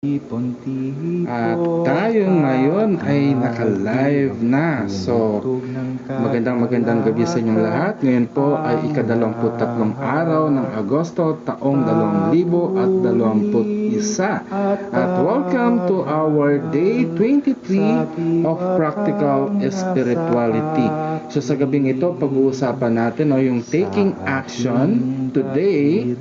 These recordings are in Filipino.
At tayo ngayon ay naka-live na. So, magandang gabi sa inyong lahat. Ngayon po ay ika-23 araw ng Agosto, taong 2021. At welcome to our day 23 of Practical Spirituality. So, sa gabing ito, pag-uusapan natin yung taking action today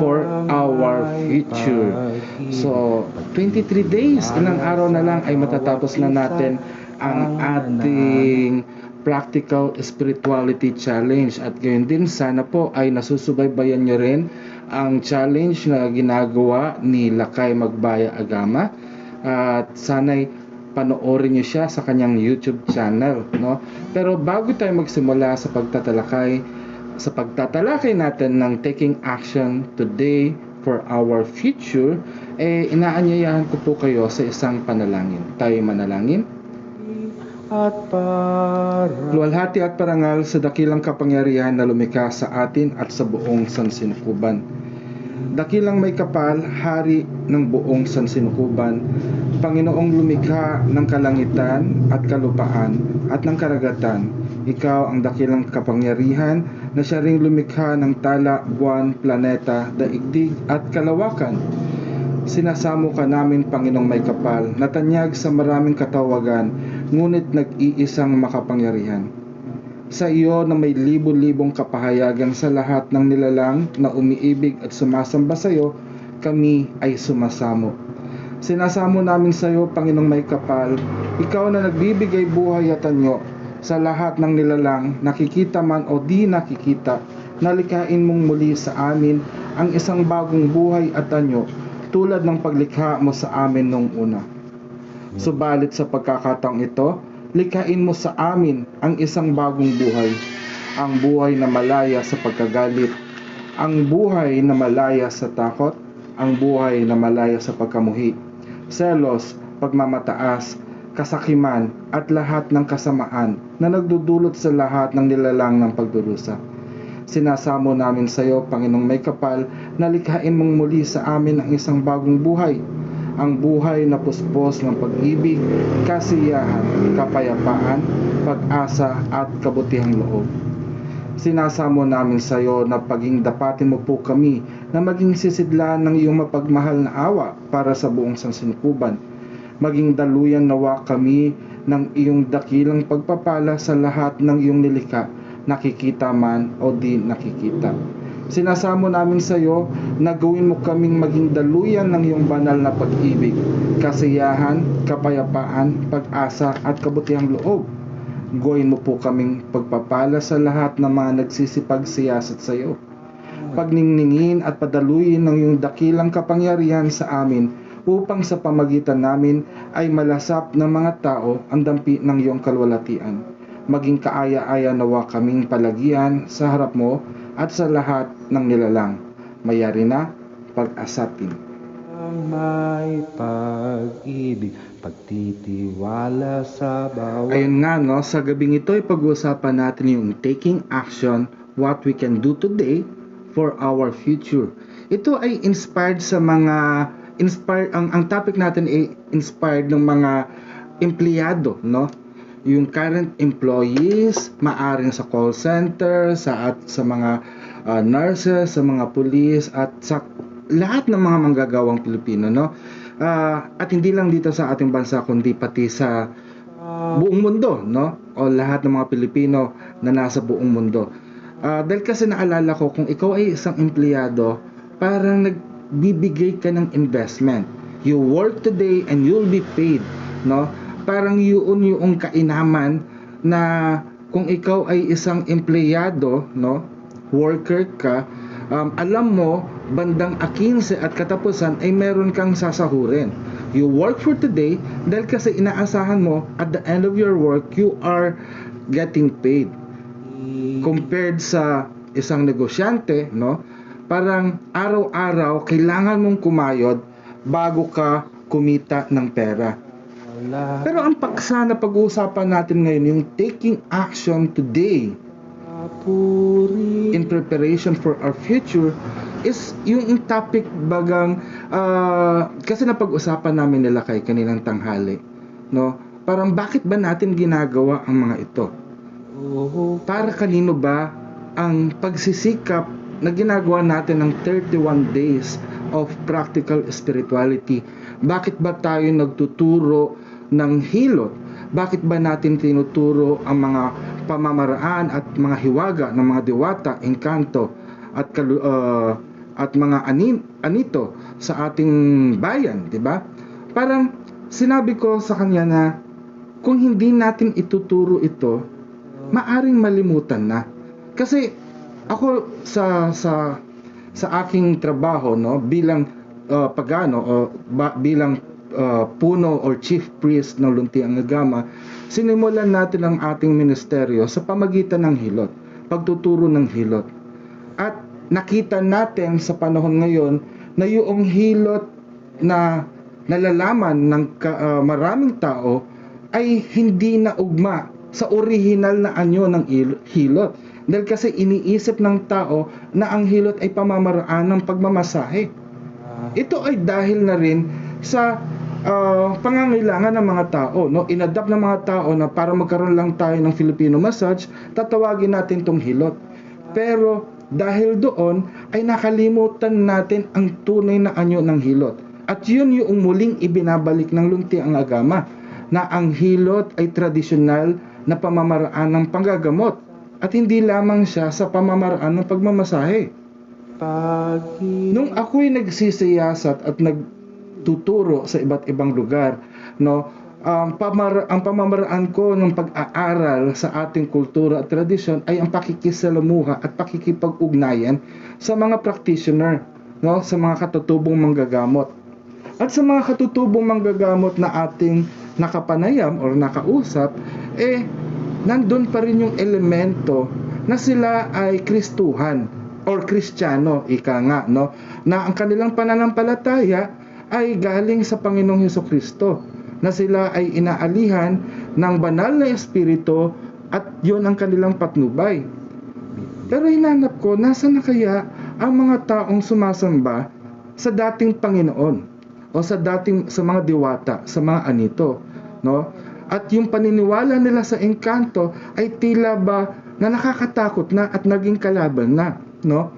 for our future. So, 23 days, ilang araw na lang ay matatapos na natin ang ating Practical Spirituality Challenge. At gayon din, sana po ay nasusubaybayan nyo rin ang challenge na ginagawa ni Lakay Magbaya Agama. At sana'y panoorin nyo siya sa kanyang YouTube channel, no? Pero bago tayo magsimula sa pagtatalakay natin ng taking action today for our future, inaanyayahan ko po kayo sa isang panalangin. Tayo manalangin. Luwalhati at parangal sa dakilang kapangyarihan na lumikha sa atin at sa buong sansinukuban. Dakilang may kapal, hari ng buong sansinukuban, Panginoong lumikha ng kalangitan at kalupaan at ng karagatan. Ikaw ang dakilang kapangyarihan na siya ring lumikha ng tala, buwan, planeta, daigdig at kalawakan. Sinasamo ka namin, Panginoong may kapal, natanyag sa maraming katawagan, ngunit nag-iisang makapangyarihan. Sa iyo na may libo-libong kapahayagan sa lahat ng nilalang na umiibig at sumasamba sa iyo, kami ay sumasamo. Sinasamo namin sa iyo, Panginoong may kapal, ikaw na nagbibigay buhay at anyo sa lahat ng nilalang, nakikita man o di nakikita, nalikhain mong muli sa amin ang isang bagong buhay at anyo, tulad ng paglikha mo sa amin nung una. Subalit sa pagkakataong ito, likhain mo sa amin ang isang bagong buhay, ang buhay na malaya sa pagkagalit, ang buhay na malaya sa takot, ang buhay na malaya sa pagkamuhi, selos, pagmamataas, kasakiman at lahat ng kasamaan na nagdudulot sa lahat ng nilalang ng pagdurusa. Sinasamo namin sa iyo, Panginoong may kapal, na likhain mong muli sa amin ang isang bagong buhay, ang buhay na puspos ng pag-ibig, kasiyahan, kapayapaan, pag-asa at kabutihang loob. Sinasamo namin sa iyo na paging dapatin mo po kami na maging sisidlan ng iyong mapagmahal na awa para sa buong sansinukuban. Maging daluyan nawa kami ng iyong dakilang pagpapala sa lahat ng iyong nilikha, nakikita man o di nakikita. Sinasamo namin sa iyo na gawin mo kaming maging daluyan ng iyong banal na pag-ibig, kasiyahan, kapayapaan, pag-asa at kabutihang loob. Gawin mo po kaming pagpapala sa lahat ng mga nagsisipagsiyasat sa iyo. Pagniningin at padaluyin ng iyong dakilang kapangyarihan sa amin, upang sa pamagitan namin ay malasap ng mga tao ang dampi ng iyong kalwalatian. Maging kaaya-aya nawa kaming palagian sa harap mo at sa lahat ng nilalang. Mayari na, pag-asatin. May pag-ibig, pagtitiwala sa bawat... Ayun nga, no, sa gabing ito ay pag-uusapan natin yung taking action, what we can do today for our future. Ito ay inspired sa mga ang topic natin ay inspired ng mga empleyado, no? Yung current employees, maaring sa call center, sa mga nurses, sa mga police at sa lahat ng mga manggagawang Pilipino, no? At hindi lang dito sa ating bansa kundi pati sa buong mundo, no? O lahat ng mga Pilipino na nasa buong mundo. Dahil kasi naalala ko, kung ikaw ay isang empleyado, parang bibigay ka ng investment. You work today and you'll be paid, no? Parang yun yung kainaman na kung ikaw ay isang empleyado, no? Worker ka, alam mo bandang 15 at katapusan ay meron kang sasahurin. You work for today dahil kasi inaasahan mo at the end of your work you are getting paid. Compared sa isang negosyante, no? Parang araw-araw kailangan mong kumayod bago ka kumita ng pera. Pero ang paksa na pag-uusapan natin ngayon, yung taking action today in preparation for our future, is yung topic bagang kasi napag-usapan namin nila kay kaninang tanghali, no? Parang bakit ba natin ginagawa ang mga ito? Para kanino ba ang pagsisikap na ginagawa natin ng 31 days of practical spirituality? Bakit ba tayo nagtuturo ng hilot? Bakit ba natin tinuturo ang mga pamamaraan at mga hiwaga ng mga diwata, engkanto at mga anito sa ating bayan, di ba? Parang sinabi ko sa kanya na kung hindi natin ituturo ito, maaring malimutan na. Kasi ako sa aking trabaho, no, bilang pagano o bilang puno or chief priest ng Luntiang Agama, sinimulan natin ang ating ministeryo sa pamagitan ng hilot, pagtuturo ng hilot. At nakita natin sa panahon ngayon na yung hilot na nalalaman ng maraming tao ay hindi na ugma sa orihinal na anyo ng hilot. Dahil kasi iniisip ng tao na ang hilot ay pamamaraan ng pagmamasahe. Ito ay dahil na rin sa pangangailangan ng mga tao, no? Inadapt ng mga tao na para magkaroon lang tayo ng Filipino massage, tatawagin natin tong hilot. Pero dahil doon ay nakalimutan natin ang tunay na anyo ng hilot. At yun yung muling ibinabalik ng Luntiang Agama, na ang hilot ay tradisyonal na pamamaraan ng panggagamot at hindi lamang siya sa pamamaraan ng pagmamasahe. Nung ako'y nagsisiyasat at nagtuturo sa iba't ibang lugar, no, ang pamamaraan ko ng pag-aaral sa ating kultura at tradisyon ay ang pakikisalamuha at pakikipag-ugnayan sa mga practitioner, no, sa mga katutubong manggagamot. At sa mga katutubong manggagamot na ating nakapanayam or nakausap, nandun pa rin yung elemento na sila ay Kristuhan or Kristiyano, ika nga, no? Na ang kanilang pananampalataya ay galing sa Panginoong Hesukristo, na sila ay inaalihan ng banal na espiritu at yun ang kanilang patnubay. Pero hinanap ko, nasa na kaya ang mga taong sumasamba sa dating Panginoon o sa mga diwata, sa mga anito, no? At yung paniniwala nila sa engkanto ay tila ba na nakakatakot na at naging kalaban na, no?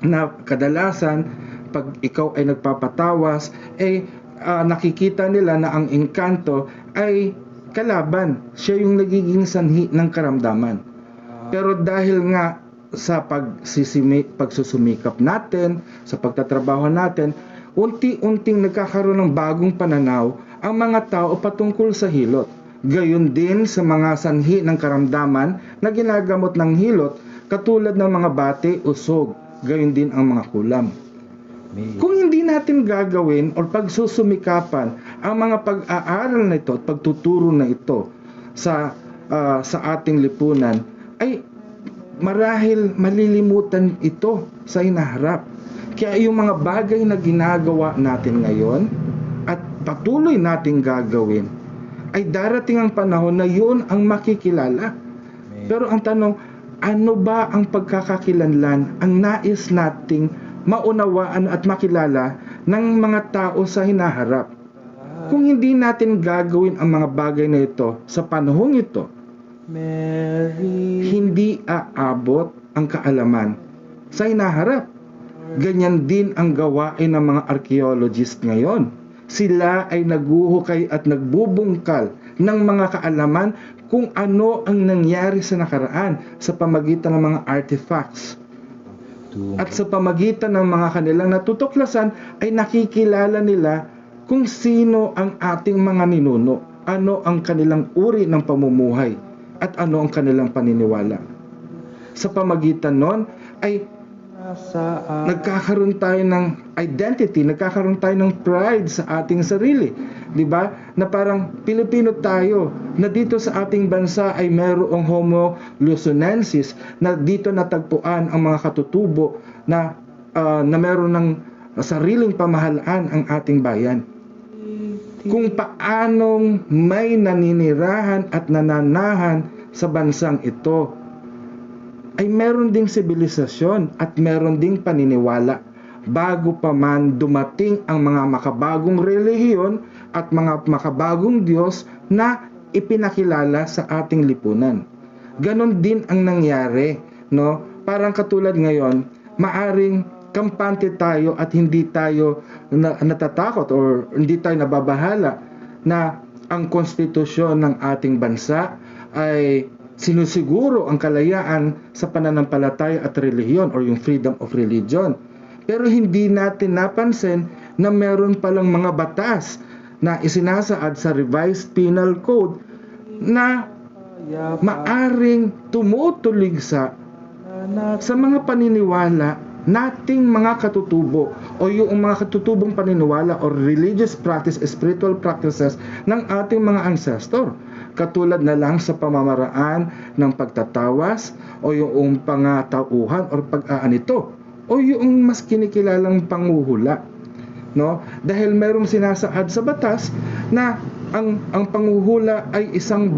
Na kadalasan pag ikaw ay nagpapatawas, nakikita nila na ang engkanto ay kalaban, siya yung nagiging sanhi ng karamdaman. Pero dahil nga sa pagsusumikap natin, sa pagtatrabaho natin, unti-unting nagkakaroon ng bagong pananaw ang mga tao patungkol sa hilot. Gayon din sa mga sanhi ng karamdaman na ginagamot ng hilot, katulad ng mga bate, usog, gayon din ang mga kulam. Kung hindi natin gagawin o pagsusumikapan ang mga pag-aaral na ito at pagtuturo na ito sa ating lipunan, ay marahil malilimutan ito sa hinaharap. Kaya yung mga bagay na ginagawa natin ngayon at patuloy nating gagawin, ay darating ang panahon na yun ang makikilala. Pero ang tanong, ano ba ang pagkakakilanlan ang nais nating maunawaan at makilala ng mga tao sa hinaharap? Kung hindi natin gagawin ang mga bagay na ito sa panahong ito, hindi aabot ang kaalaman sa hinaharap. Ganyan din ang gawain ng mga archaeologist ngayon. Sila ay naguhukay at nagbubungkal ng mga kaalaman kung ano ang nangyari sa nakaraan sa pamagitan ng mga artifacts. At sa pamagitan ng mga kanilang natutuklasan ay nakikilala nila kung sino ang ating mga ninuno, ano ang kanilang uri ng pamumuhay, at ano ang kanilang paniniwala. Sa pamagitan nun ay nagkakaroon tayo ng identity, nagkakaroon tayo ng pride sa ating sarili, di ba? Na parang Pilipino tayo, na dito sa ating bansa ay mayroong Homo luzonensis, na dito natagpuan ang mga katutubo na mayroon ng sariling pamahalaan ang ating bayan. Kung paanong may naninirahan at nananahan sa bansang ito, ay meron ding sibilisasyon at meron ding paniniwala bago pa man dumating ang mga makabagong relihiyon at mga makabagong Diyos na ipinakilala sa ating lipunan. Ganon din ang nangyari, no? Parang katulad ngayon, maaring kampante tayo at hindi tayo natatakot or hindi tayo nababahala na ang konstitusyon ng ating bansa ay sinusiguro ang kalayaan sa pananampalataya at relihiyon or yung freedom of religion. Pero hindi natin napansin na meron palang mga batas na isinasaad sa Revised Penal Code na maaring tumutuligsa sa mga paniniwala nating mga katutubo o yung mga katutubong paniniwala or religious practice, spiritual practices ng ating mga ancestor. Katulad na lang sa pamamaraan ng pagtatawas o yung pangatauhan or pag-aanito o yung mas kinikilalang panguhula. No? Dahil mayroong sinasaad sa batas na ang panguhula ay isang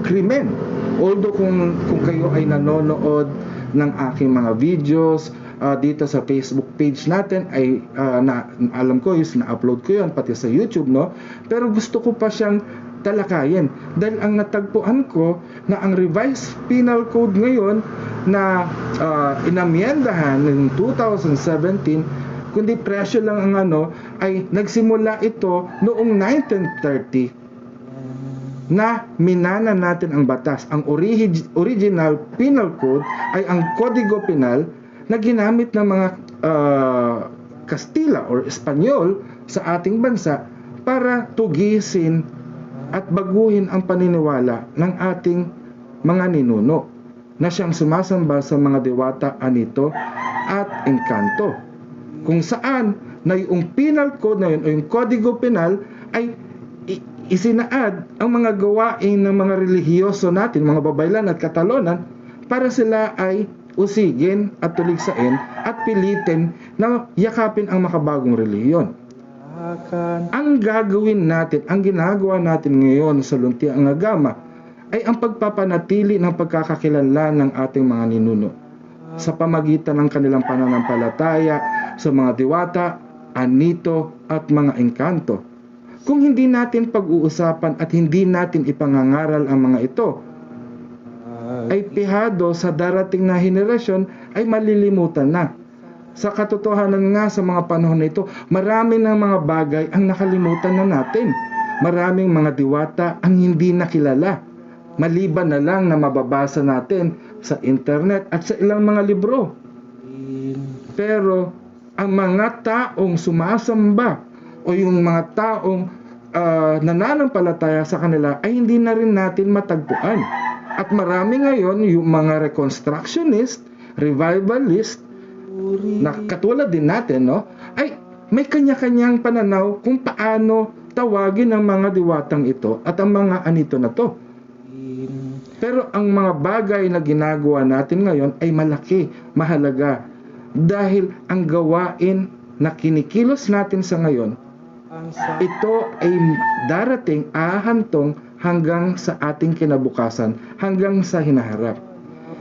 krimen. Although kung kayo ay nanonood ng aking mga videos dito sa Facebook page natin ay alam ko na-upload ko yun pati sa YouTube, no? Pero gusto ko pa siyang talakayin dahil ang natagpuan ko na ang Revised Penal Code ngayon na inamyendahan ng 2017, kundi presyo lang ang ay nagsimula ito noong 1930 na minana natin ang batas. Ang original penal code ay ang Kodigo Penal na ginamit ng mga Kastila or Espanyol sa ating bansa para tugisin at baguhin ang paniniwala ng ating mga ninuno na siyang sumasamba sa mga diwata, anito at engkanto. Kung saan na yung penal code na yun o yung Kodigo Penal ay isinaad ang mga gawain ng mga relihiyoso natin, mga babaylan at katalonan para sila ay usigin at tuligsain at pilitin na yakapin ang makabagong relihiyon. Ang gagawin natin, ang ginagawa natin ngayon sa Luntiang Agama ay ang pagpapanatili ng pagkakakilanlan ng ating mga ninuno sa pamagitan ng kanilang pananampalataya sa mga diwata, anito at mga engkanto. Kung hindi natin pag-uusapan at hindi natin ipangangaral ang mga ito, ay pihado sa darating na henerasyon ay malilimutan na. Sa katotohanan nga sa mga panahon na ito, marami ng mga bagay ang nakalimutan na natin. Maraming mga diwata ang hindi nakilala. Maliban na lang na mababasa natin sa internet at sa ilang mga libro. Pero ang mga taong sumasamba o yung mga taong nananampalataya sa kanila ay hindi na rin natin matagpuan. At marami ngayon yung mga reconstructionist, revivalist, na katulad din natin, no, ay may kanya-kanyang pananaw kung paano tawagin ang mga diwatang ito at ang mga anito na to. Pero ang mga bagay na ginagawa natin ngayon ay malaki, mahalaga. Dahil ang gawain na kinikilos natin sa ngayon, ito ay darating, ahantong hanggang sa ating kinabukasan, hanggang sa hinaharap.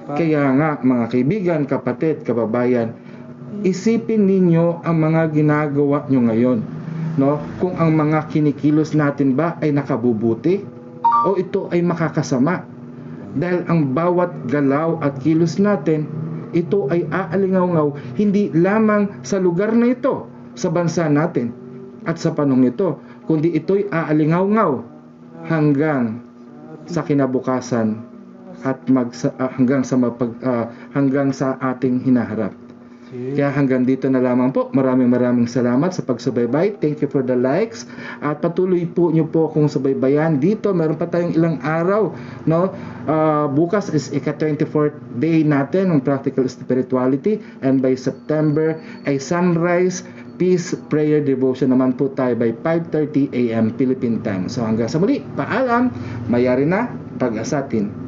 Kaya nga mga kaibigan, kapatid, kababayan, isipin ninyo ang mga ginagawa nyo ngayon. No? Kung ang mga kinikilos natin ba ay nakabubuti o ito ay makakasama. Dahil ang bawat galaw at kilos natin, ito ay aalingaw-ngaw hindi lamang sa lugar na ito, sa bansa natin at sa panahon ito, kundi ito'y aalingaw-ngaw hanggang sa kinabukasan at hanggang sa ating hinaharap. Kaya hanggang dito na lamang po. Maraming salamat sa pagsubaybay. Thank you for the likes. At patuloy po nyo po akong subaybayan. Dito meron pa tayong ilang araw, no? Bukas is ika-24th day natin ng Practical Spirituality, and by September ay Sunrise Peace Prayer Devotion naman po tayo by 5:30 AM Philippine Time. So hanggang sa muli, paalam, mayari na, pag-asatin.